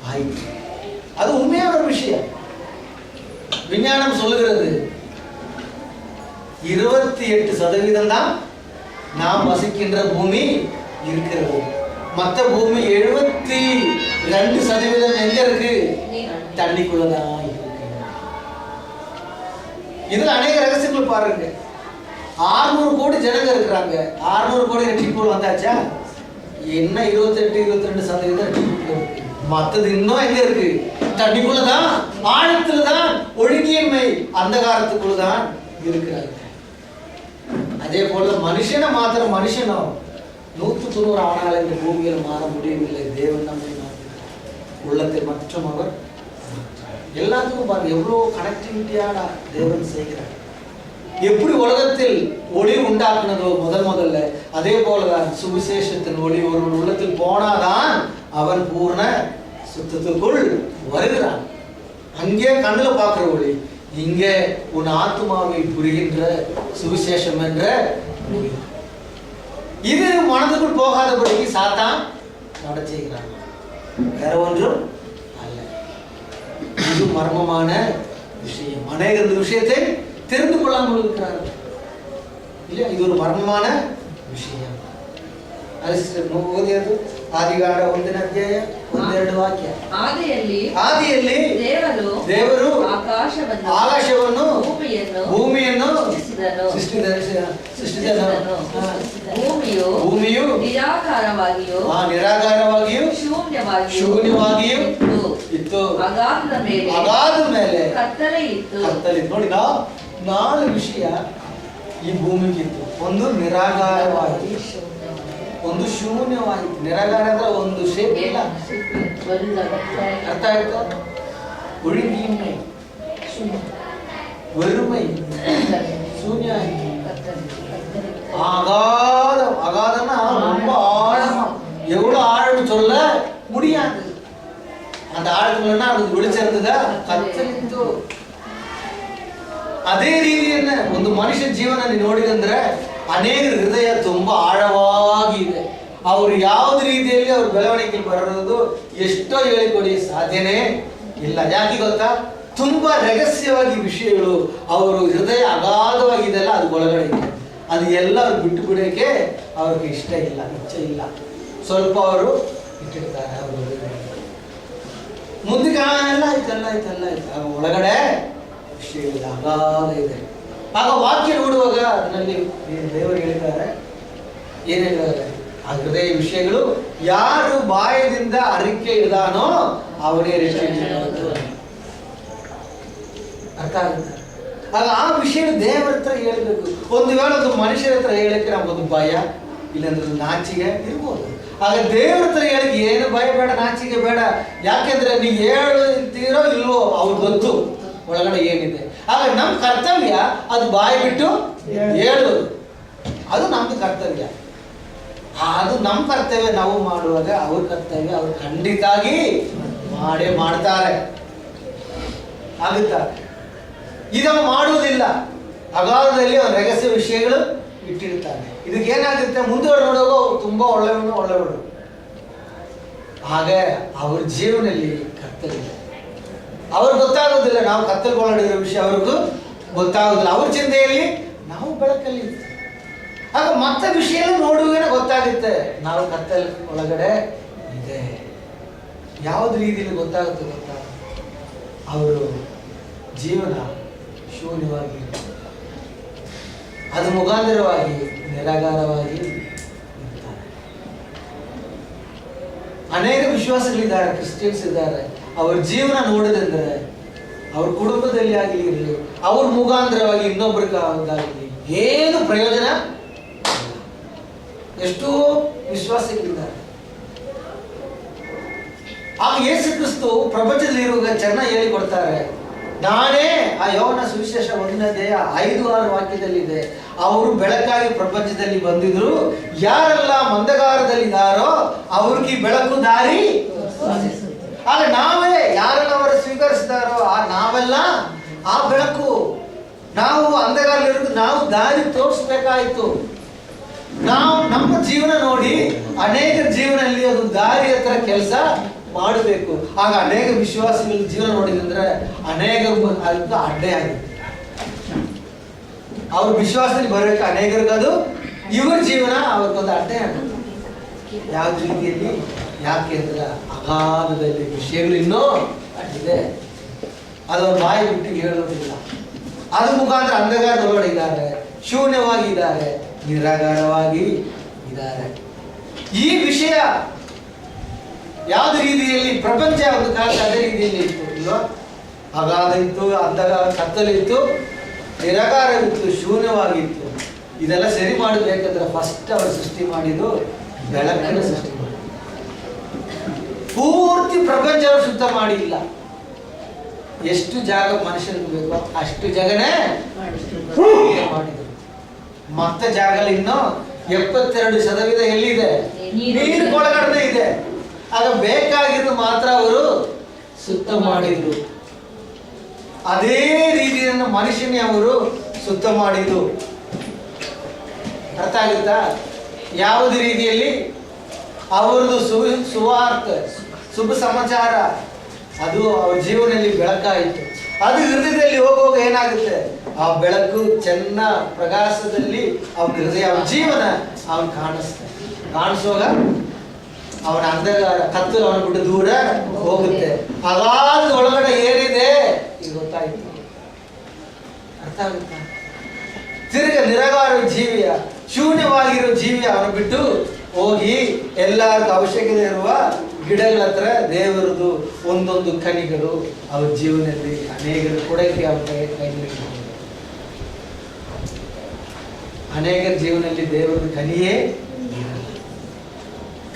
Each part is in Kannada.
ஆயிற்று. அது உண்மையான ஒரு விஷயம். விஞ்ஞானம் சொல்லுகிறது 28% தான் நாம் வசிக்கின்ற பூமி இருக்கிறது. மற்ற பூமி 72% எங்க இருக்கு? தண்ணிக்குள்ளதான் இருக்கு. இதுல அநேக ரகசியங்கள் பாருங்க. 600 கோடி ஜனங்க இருக்கிறாங்க. 600 கோடி ரட்சிப்புகள் வந்தாச்சா? என்ன 28-22% ரட்சிப்புகள் இருக்கு. மற்றது இன்னும் எங்க இருக்கு? தண்ணிக்குள்ளதான், ஆழத்துலதான், ஒழுங்கின்மை அந்தகாரத்துக்குள்ளதான் இருக்கிறாங்க. அதே போல மனுஷனை மாத்திரம் மனுஷனோ 190 ஆனால் இந்த பூமியில் மாற முடியவில்லை. தேவன் நம்மை மாற்றினார். உள்ளத்தை மற்றும் அவர் எல்லாத்துக்கும் பாருங்க எவ்வளவு கனெக்டிவிட்டியான தேவன் செய்கிறார். எப்படி உலகத்தில் ஒளி உண்டாக்குனதோ முதல்ல, அதே போலதான் சுவிசேஷத்தின் ஒளி ஒருவன் உள்ளத்தில் போனாதான் அவன் பூர்ண சுத்தத்துக்குள் வருகிறான். அங்கே கண்ணுல பார்க்கிற ஒளி, இங்கே உன் ஆத்மாவை புரிகின்ற சுவிசேஷம் என்ற ஒளி. இது மனதுக்குள் போகாதபடிக்கு சாத்தான் நட செய்கிறான். வேற ஒன்றும் அல்ல. இது மர்மமான விஷயம். அநேக இந்த விஷயத்தை தெரிந்து கொள்ளாமல் இருக்கிறார்கள் இல்லையா? இது ஒரு மர்மமான விஷயம். ಆದಿಗಾಂಡ 1ನೇ ಅಧ್ಯಾಯ 1-2 ವಾಕ್ಯ. ಆದಿಯಲ್ಲಿ ದೇವರು ಆಕಾಶವನ್ನು ಭೂಮಿಯನ್ನು ಸೃಷ್ಟಿಸಿದನು. ಭೂಮಿಯು ನಿರಾಕಾರವಾಗಿಯೂ ಶೂನ್ಯವಾಗಿಯೂ ಇತ್ತು. ಅಗಾಧದ ಮೇಲೆ ಕತ್ತಲೆ ನೋಡಿ, 4 ವಿಷಯ ಈ ಭೂಮಿಗಿತ್ತು. ಒಂದು ನಿರಾಕಾರವಾಗಿ, ಒಂದು ಶೂನ್ಯವಾಯಿತು. ನಿರಾಕಾರ ಅಂದ್ರೆ ಒಂದು ಶೇಪ್ ಇಲ್ಲ. ಅರ್ಥ ಆಯ್ತು? ಒಳಗಿನ್ಮೆ, வெறுமை, ಶೂನ್ಯ ಆಯಿತು. அகாதம்னா ரொம்ப ஆழமா, எவ்வளவு ஆழம் சொல்ல முடியாது. அந்த ஆழத்துலன்னா அதுக்கு வெளிச்சம் இருந்ததா? ಕತ್ತಲಿತ್ತು. ಅದೇ ರೀತಿಯನ್ನ ಒಂದು ಮನುಷ್ಯ ಜೀವನ ನೋಡಿದಂದ್ರೆ ಅನೇಕ ಹೃದಯ ತುಂಬಾ ಆಳವಾಗಿದೆ. ಅವರು ಯಾವ್ದು ರೀತಿಯಲ್ಲಿ ಅವ್ರ ಬೆಳವಣಿಗೆ ಬರೋದು ಎಷ್ಟೋ ಹೇಳಿಕೊಡಿ ಸಾಧ್ಯನೇ ಇಲ್ಲ. ಯಾಕೆ ಗೊತ್ತಾ? ತುಂಬಾ ರಹಸ್ಯವಾಗಿ ವಿಷಯಗಳು ಅವರು ಹೃದಯ ಅಗಾಧವಾಗಿದೆಲ್ಲ ಅದು ಒಳಗಡೆ ಇದೆ. ಅದು ಎಲ್ಲ ಅವ್ರು ಬಿಟ್ಟು ಬಿಡೋಕೆ ಅವ್ರಿಗೆ ಇಷ್ಟ ಇಲ್ಲ, ಇಚ್ಛೆ ಇಲ್ಲ. ಸ್ವಲ್ಪ ಅವರು ಇಟ್ಟಿರ್ತಾರೆ. ಅವರು ಮುಂದಕ್ಕೆ ಎಲ್ಲ ಆಯ್ತು ಒಳಗಡೆ ವಿಷಯಗಳು ಅಗಾಧ ಇದೆ. ಆಗ ವಾಕ್ಯ ನೋಡುವಾಗ ಅದರಲ್ಲಿ ದೇವರು ಹೇಳಿದ್ದಾರೆ, ಏನ್ ಹೇಳಿದ್ದಾರೆ? ಆ ಹೃದಯ ವಿಷಯಗಳು ಯಾರು ಬಾಯದಿಂದ ಅರಿಕೆ ಇದಾನೋ ಅವನೇ ರಕ್ಷಣೆ. ಅರ್ಥ ಆಗುತ್ತೆ? ಆಗ ಆ ವಿಷಯ ದೇವರ ಹತ್ರ ಹೇಳ್ಬೇಕು. ಒಂದು ವೇಳೆ ಒಂದು ಮನುಷ್ಯರ ಹತ್ರ ಹೇಳಕ್ಕೆ ನಮಗೊಂದು ಭಯ, ಇಲ್ಲಾಂದ್ರೆ ನಾಚಿಗೆ ಇರ್ಬೋದು. ಆಗ ದೇವರ ಹತ್ರ ಹೇಳಕ್ಕೆ ಏನು ಭಯ ಬೇಡ, ನಾಚಿಕೆ ಬೇಡ. ಯಾಕೆಂದ್ರೆ ನೀವು ಹೇಳ್ತೀರೋ ಇಲ್ವೋ ಅವ್ರು ಗೊತ್ತು ಒಳಗಡೆ ಏನಿದೆ. ಆಗ ನಮ್ಮ ಕರ್ತವ್ಯ ಅದು ಬಾಯಿ ಬಿಟ್ಟು ಹೇಳೋದು. ಅದು ನಮ್ದು ಕರ್ತವ್ಯ. ಅದು ನಮ್ಮ ಕರ್ತವ್ಯ ನಾವು ಮಾಡುವಾಗ ಅವ್ರ ಕರ್ತವ್ಯ ಅವ್ರು ಖಂಡಿತಾಗಿ ಮಾಡೇ ಮಾಡ್ತಾರೆ. ಆಗುತ್ತಾ? ಇದನ್ನು ಮಾಡುವುದಿಲ್ಲ. ಅಗಾಧದಲ್ಲಿ ಅವ್ರ ರಹಸ್ಯ ವಿಷಯಗಳು ಇಟ್ಟಿರ್ತಾರೆ. ಇದಕ್ಕೆ ಏನಾಗುತ್ತೆ? ಮುಂದೆ ನೋಡುವಾಗ ತುಂಬಾ ಒಳ್ಳೆಯವರು. ಹಾಗೆ ಅವ್ರ ಜೀವನದಲ್ಲಿ ಕರ್ತವ್ಯ ಅವ್ರಿಗೆ ಗೊತ್ತಾಗೋದಿಲ್ಲ. ನಾವು ಕತ್ತಲ್ಗೊಳಗಿರೋ ವಿಷಯ ಅವ್ರಿಗೂ ಗೊತ್ತಾಗೋದಿಲ್ಲ. ಅವ್ರ ಚಿಂತೆಯಲ್ಲಿ ನಾವು ಬೆಳಕಲ್ಲಿ. ಆಗ ಮತ್ತೆ ವಿಷಯ ನೋಡುವಾಗ ಗೊತ್ತಾಗುತ್ತೆ ನಾವು ಕತ್ತಲ್ ಒಳಗಡೆ ಇದೆ. ಯಾವ್ದು ರೀತಿಯಲ್ಲಿ ಗೊತ್ತಾಗುತ್ತೆ ಗೊತ್ತಾ? ಅವರು ಜೀವನ ಶೂನ್ಯವಾಗಿ, ಅದು ಮುಖಾಂತರವಾಗಿ ನಿರಾಕಾರವಾಗಿ ಇರ್ತಾರೆ. ಅನೇಕ ವಿಶ್ವಾಸಗಳಿದ್ದಾರೆ, ಕ್ರಿಶ್ಚಿಯನ್ಸ್ ಇದ್ದಾರೆ. ಅವ್ರ ಜೀವನ ನೋಡಿದಂದ್ರೆ ಅವ್ರ ಕುಟುಂಬದಲ್ಲಿ ಆಗಿರಲಿ, ಅವ್ರ ಮುಖಾಂತರವಾಗಿ ಇನ್ನೊಬ್ಬರಿಗಾಗಲಿ ಏನು ಪ್ರಯೋಜನ. ಎಷ್ಟೋ ವಿಶ್ವಾಸಗಳಿದ್ದಾರೆ. ಆಗ ಯೇಸು ಕ್ರಿಸ್ತು ಪ್ರಪಂಚದಲ್ಲಿರುವಾಗ ಚೆನ್ನಾಗಿ ಹೇಳಿಕೊಡ್ತಾರೆ. ನಾನೇ, ಆ ಯೋಹನ ಸುವಿಶೇಷ 1ನೇ ಅಧ್ಯಾಯ 5-6 ವಾಕ್ಯದಲ್ಲಿದೆ, ಅವರು ಬೆಳಕಾಗಿ ಪ್ರಪಂಚದಲ್ಲಿ ಬಂದಿದ್ರು. ಯಾರೆಲ್ಲ ಮಂದಗಾರದಲ್ಲಿದ್ದಾರೋ ಅವ್ರಿಗೆ ಬೆಳಕು ದಾರಿ. ಆಗ ನಾವೇ ಯಾರೆಲ್ಲ ಅವರು ಸ್ವೀಕರಿಸಿದಾರೋ ನಾವೆಲ್ಲ ಆ ಬೆಳಕು. ನಾವು ಅಂಧಕಾರದಲ್ಲಿರೋದು, ನಾವು ದಾರಿ ತೋರಿಸ್ಬೇಕಾಯ್ತು. ನಾವು ನಮ್ಮ ಜೀವನ ನೋಡಿ ಅನೇಕ ಜೀವನದಲ್ಲಿ ಅದು ದಾರಿ ಹತ್ರ ಕೆಲಸ ಮಾಡಬೇಕು. ಆಗ ಅನೇಕ ವಿಶ್ವಾಸಿಗಳ ಜೀವನ ನೋಡಿದ್ರೆ ಅನೇಕ ಅದಕ್ಕೆ ಅಡ್ಡೆ ಆಗಿದೆ. ಅವ್ರ ವಿಶ್ವಾಸದಲ್ಲಿ ಬರಬೇಕು ಅನೇಕರಿಗೆ, ಅದು ಇವ್ರ ಜೀವನ ಅವ್ರಿಗೊಂದು ಅಡ್ಡೆ ಆಗುತ್ತೆ. ಯಾವ ರೀತಿಯಲ್ಲಿ? ಯಾಕೆ ಅಂದ್ರೆ ಅಗಾಧದಲ್ಲಿ ವಿಷಯಗಳು ಇನ್ನೂ ಇದೆ, ಅದೊಂದು ಬಾಯಿ ಬಿಟ್ಟು ಹೇಳೋದಿಲ್ಲ. ಅದ್ರ ಮುಖಾಂತರ ಅಂಧಕಾರದೊಳಗಡೆ ಇದ್ದಾರೆ, ಶೂನ್ಯವಾಗಿ ಇದ್ದಾರೆ, ನಿರಾಕಾರವಾಗಿ ಇದ್ದಾರೆ. ಈ ವಿಷಯ ಯಾವ್ದು ರೀತಿಯಲ್ಲಿ ಪ್ರಪಂಚ ಒಂದು ಕಾಲ ಅದೇ ರೀತಿಯಲ್ಲಿ ಇತ್ತು ಇಲ್ವಾ? ಅಗಾಧ ಇತ್ತು, ಅಂಧಕಾರ ಕತ್ತಲಿತ್ತು, ನಿರಾಕಾರವಿತ್ತು, ಶೂನ್ಯವಾಗಿತ್ತು. ಇದೆಲ್ಲ ಸರಿ ಮಾಡಬೇಕಾದ್ರೆ ಫಸ್ಟ್ ಅವರು ಸೃಷ್ಟಿ ಮಾಡಿದ್ದು ಬೆಳಕನ್ನು ಸೃಷ್ಟಿ ಮಾಡಿ. ಪೂರ್ತಿ ಪ್ರಪಂಚ ಅವರು ಶುದ್ಧ ಮಾಡಿಲ್ಲ. ಎಷ್ಟು ಜಾಗ ಮನುಷ್ಯನಿಗೆ ಬೇಕೋ ಅಷ್ಟು ಜಾಗನೇ ಮಾಡಿದ್ರು. ಮತ್ತೆ ಜಾಗ ಇನ್ನು 72% ಎಲ್ಲಿದೆ? ನೀರು ಒಳಗಡೆ ಇದೆ. ಆಗ ಬೇಕಾಗಿರೋದು ಮಾತ್ರ ಅವರು ಶುದ್ಧ ಮಾಡಿದ್ರು. ಅದೇ ರೀತಿಯನ್ನು ಮನುಷ್ಯನೇ ಅವರು ಶುದ್ಧ ಮಾಡಿದ್ರು. ಅರ್ಥ ಆಗುತ್ತಾ? ಯಾವುದೇ ರೀತಿಯಲ್ಲಿ ಅವರದು ಸುವಾರ್ಥ, ಶುಭ ಸಮಾಚಾರ ಅದು ಅವ್ರ ಜೀವನದಲ್ಲಿ ಬೆಳಕಾಯಿತು. ಅದು ಹೃದಯದಲ್ಲಿ ಹೋಗುವಾಗ ಏನಾಗುತ್ತೆ? ಆ ಬೆಳಕು ಚೆನ್ನ ಪ್ರಕಾಶದಲ್ಲಿ ಅವನ ಹೃದಯ, ಅವನ ಜೀವನ ಅವನು ಕಾಣಿಸುವಾಗ ಅವನ ಅಂಧಕಾರ ಕತ್ತಲು ಅವನ ಬಿಟ್ಟು ದೂರ ಹೋಗುತ್ತೆ. ಅಗಾಧ ಒಳಗಡೆ ಏನಿದೆ ಇದು ಗೊತ್ತಾಯ್ತು. ಅರ್ಥ ಆಗುತ್ತಾ? ತಿರುಗ ನಿರಾಕಾರ ಜೀವಿಯ, ಶೂನ್ಯವಾಗಿರೋ ಜೀವಿಯ ಅವನು ಬಿಟ್ಟು ಹೋಗಿ ಎಲ್ಲರಿಗೂ ಅವಶ್ಯಕತೆ ಇರುವ ಗಿಡಗಳ ಹತ್ರ ದೇವರದು ಒಂದೊಂದು ಕನಿಗಳು ಅವ್ರ ಜೀವನದಲ್ಲಿ ಅನೇಕರು ಕೊಡಕ್ಕೆ ಅವ್ರ ಕೈಯಲ್ಲಿ ಅನೇಕರ ಜೀವನದಲ್ಲಿ ದೇವರ ಕನಿಯೇ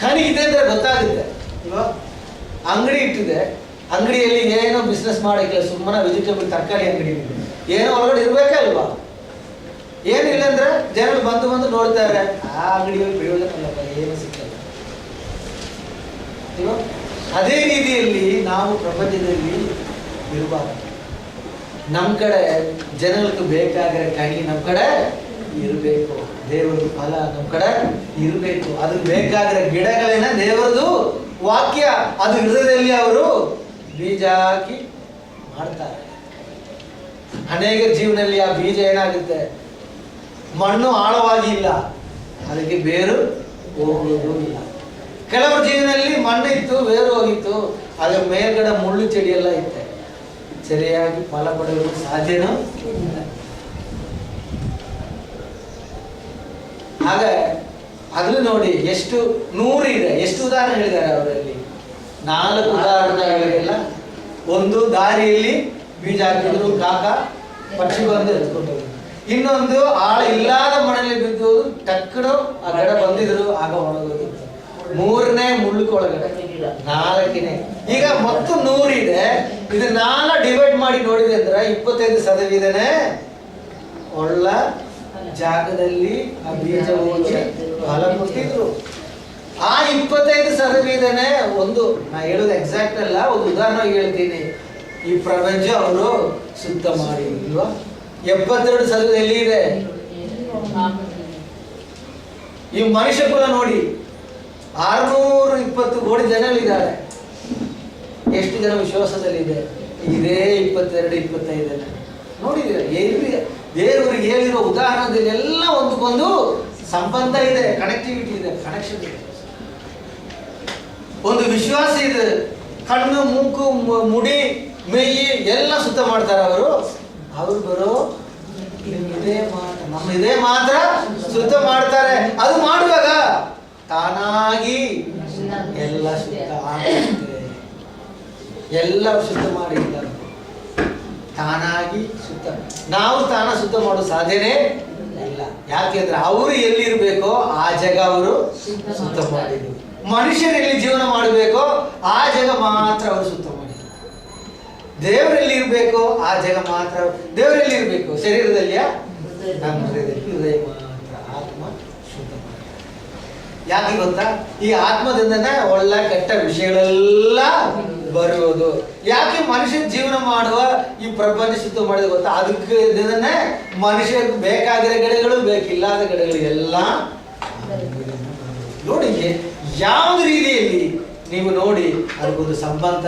ಕನಿ ಇದೆ ಅಂದ್ರೆ ಗೊತ್ತಾಗುತ್ತೆ ಇಲ್ವಾ? ಅಂಗಡಿ ಇಟ್ಟಿದೆ, ಅಂಗಡಿಯಲ್ಲಿ ಏನೋ ಬಿಸ್ನೆಸ್ ಮಾಡಕ್ಕಿಲ್ಲ, ಸುಮ್ಮನೆ ವೆಜಿಟೇಬಲ್ ತರಕಾರಿ ಅಂಗಡಿ ಇದೆ, ಏನೋ ಒಳಗಡೆ ಇರ್ಬೇಕಲ್ವಾ? ಏನಿಲ್ಲ ಅಂದ್ರೆ ಜನರು ಬಂದು ನೋಡ್ತಾರೆ, ಆ ಅಂಗಡಿಯಲ್ಲಿ ಪ್ರಯೋಜನ ಇಲ್ಲಪ್ಪ, ಏನು ಸಿಕ್ಕಲ್ಲ. ಅದೇ ರೀತಿಯಲ್ಲಿ ನಾವು ಪ್ರಪಂಚದಲ್ಲಿ ಇರಬಾರ್ದು. ನಮ್ಮ ಕಡೆ ಜನಗಳಿಗೆ ಬೇಕಾಗಿರೋ ಕಣಿ ನಮ್ಮ ಕಡೆ ಇರಬೇಕು, ದೇವರದು ಫಲ ನಮ್ಮ ಕಡೆ ಇರಬೇಕು. ಅದಕ್ಕೆ ಬೇಕಾಗಿರೋ ಗಿಡಗಳೇನ ದೇವರದು ವಾಕ್ಯ, ಅದು ಹೃದಯದಲ್ಲಿ ಅವರು ಬೀಜ ಹಾಕಿ ಮಾಡ್ತಾರೆ. ಅನೇಕ ಜೀವನದಲ್ಲಿ ಆ ಬೀಜ ಏನಾಗುತ್ತೆ? ಮಣ್ಣು ಆಳವಾಗಿ ಇಲ್ಲ, ಅದಕ್ಕೆ ಬೇರು ಹೋಗುವುದು ಇಲ್ಲ. ಕೆಲವರ ಜೀವನದಲ್ಲಿ ಮಣ್ಣು ಇತ್ತು, ಬೇರು ಹೋಗಿತ್ತು, ಅದರ ಮೇಲ್ಗಡೆ ಮುಳ್ಳು ಚೆಡಿ ಎಲ್ಲ ಇತ್ತೆ, ಸರಿಯಾಗಿ ಫಲ ಪಡೆಯುವುದು ಸಾಧ್ಯನೂ ಇಲ್ಲ. ಆಗ ಅದ್ರಲ್ಲಿ ನೋಡಿ ಎಷ್ಟು 100 ಇದೆ. ಎಷ್ಟು ಉದಾಹರಣೆ ಹೇಳಿದ್ದಾರೆ ಅವರಲ್ಲಿ? 4 ಉದಾಹರಣೆ ಹೇಳಿಲ್ಲ. ಒಂದು ದಾರಿಯಲ್ಲಿ ಬೀಜ ಹಾಕಿದ್ರು, ಕಾಕ ಪಕ್ಷಿ ಬಂದು ಎತ್ಕೊಂಡು ಹೋಗಿದ್ರು. ಇನ್ನೊಂದು ಆಳ ಇಲ್ಲದ ಮಣ್ಣಲ್ಲಿ ಬಿದ್ದು ಟಕ್ಕಡು ಆ ಗಿಡ ಬಂದಿದ್ರು, ಆಗ ಒಣಗೋದು. 3ನೇ ಮುಳ್ಳುಕೊಳಗಡೆ 4ನೇ. ಈಗ ಮತ್ತು 100 ಇದೆ. ಇದನ್ನೆಲ್ಲ ಡಿವೈಡ್ ಮಾಡಿ ನೋಡಿದೆ ಅಂದ್ರೆ 25% ಒಳ್ಳ ಜಾಗದಲ್ಲಿ ಆ ಬೀಜ ಹೋಗಿ ಫಲ ಕೊಟ್ಟಿದ್ರು. ಆ 25% ಒಂದು, ನಾ ಹೇಳೋದು ಎಕ್ಸಾಕ್ಟ್ ಅಲ್ಲ, ಒಂದು ಉದಾಹರಣೆ ಹೇಳ್ತೀನಿ. ಈ ಪ್ರಪಂಚ ಅವರು ಶುದ್ಧ ಮಾಡಿ ಇಲ್ವಾ? 72% ಎಲ್ಲಿ ಇದೆ? ಈ ಮನುಷ್ಯ ಕುಲ ನೋಡಿ, 620 ಕೋಟಿ ಜನಗಳಿದ್ದಾರೆ. ಎಷ್ಟು ಜನ ವಿಶ್ವಾಸದಲ್ಲಿದೆ? ಇದೇ 22-25 ನೋಡಿದ್ದೀರ? ಎಲ್ಲಿ ದೇವರಿಗೆ ಹೇಳಿರೋ ಉದಾಹರಣೆಯಲ್ಲಿ ಎಲ್ಲ ಒಂದಕ್ಕೊಂದು ಸಂಬಂಧ ಇದೆ, ಕನೆಕ್ಟಿವಿಟಿ ಇದೆ, ಕನೆಕ್ಷನ್ ಇದೆ. ಒಂದು ವಿಶ್ವಾಸ ಇದೆ. ಕಣ್ಣು, ಮೂಗು, ಮುಡಿ, ಮೇಯಿ ಎಲ್ಲ ಶುದ್ಧ ಮಾಡ್ತಾರೆ ಅವರು. ಅವ್ರು ಬರೋ ನಮ್ಮ ಇದೇ ಮಾತ್ರ ಶುದ್ಧ ಮಾಡ್ತಾರೆ. ಅದು ಮಾಡುವಾಗ ತಾನಾಗಿ ಎಲ್ಲ ಶುದ್ಧ ಆಗುತ್ತೆ. ಎಲ್ಲ ಶುದ್ಧ ಮಾಡಿದ್ದಾರೆ, ತಾನಾಗಿ ಶುದ್ಧ. ನಾವು ತಾನ ಶುದ್ಧ ಮಾಡೋ ಸಾಧ್ಯನೇ ಇಲ್ಲ. ಯಾಕೆಂದ್ರೆ ಅವರು ಎಲ್ಲಿರ್ಬೇಕೋ ಆ ಜಾಗ ಅವರು ಶುದ್ಧ ಮಾಡಿದ್ರು. ಮನುಷ್ಯರು ಎಲ್ಲಿ ಜೀವನ ಮಾಡಬೇಕೋ ಆ ಜಾಗ ಮಾತ್ರ ಅವರು ಶುದ್ಧ ಮಾಡಿದ್ರು. ದೇವರಲ್ಲಿ ಇರ್ಬೇಕು ಆ ಜಾಗ ಮಾತ್ರ. ದೇವರಲ್ಲಿ ಇರ್ಬೇಕು ಶರೀರದಲ್ಲಿಯ? ನಮ್ಮ ಹೃದಯದಲ್ಲಿ. ಹೃದಯ ಮಾತ್ರ ಆತ್ಮ ಶುದ್ಧ ಮಾಡಿ. ಯಾಕೆ ಗೊತ್ತಾ? ಈ ಆತ್ಮದಿಂದನೇ ಒಳ್ಳೆ ಕೆಟ್ಟ ವಿಷಯಗಳೆಲ್ಲ ಬರುವುದು. ಯಾಕೆ ಮನುಷ್ಯ ಜೀವನ ಮಾಡುವ ಈ ಪ್ರಪಂಚ ಶುದ್ಧ ಮಾಡಿದ ಗೊತ್ತಾ? ಅದಕ್ಕೆ ಮನುಷ್ಯರಿಗೆ ಬೇಕಾಗಿರೋ ಗಿಡಗಳು, ಬೇಕಿಲ್ಲದ ಗಿಡಗಳು ಎಲ್ಲ ನೋಡಿ. ಯಾವ್ದು ರೀತಿಯಲ್ಲಿ ನೀವು ನೋಡಿ ಅದಕ್ಕೊಂದು ಸಂಬಂಧ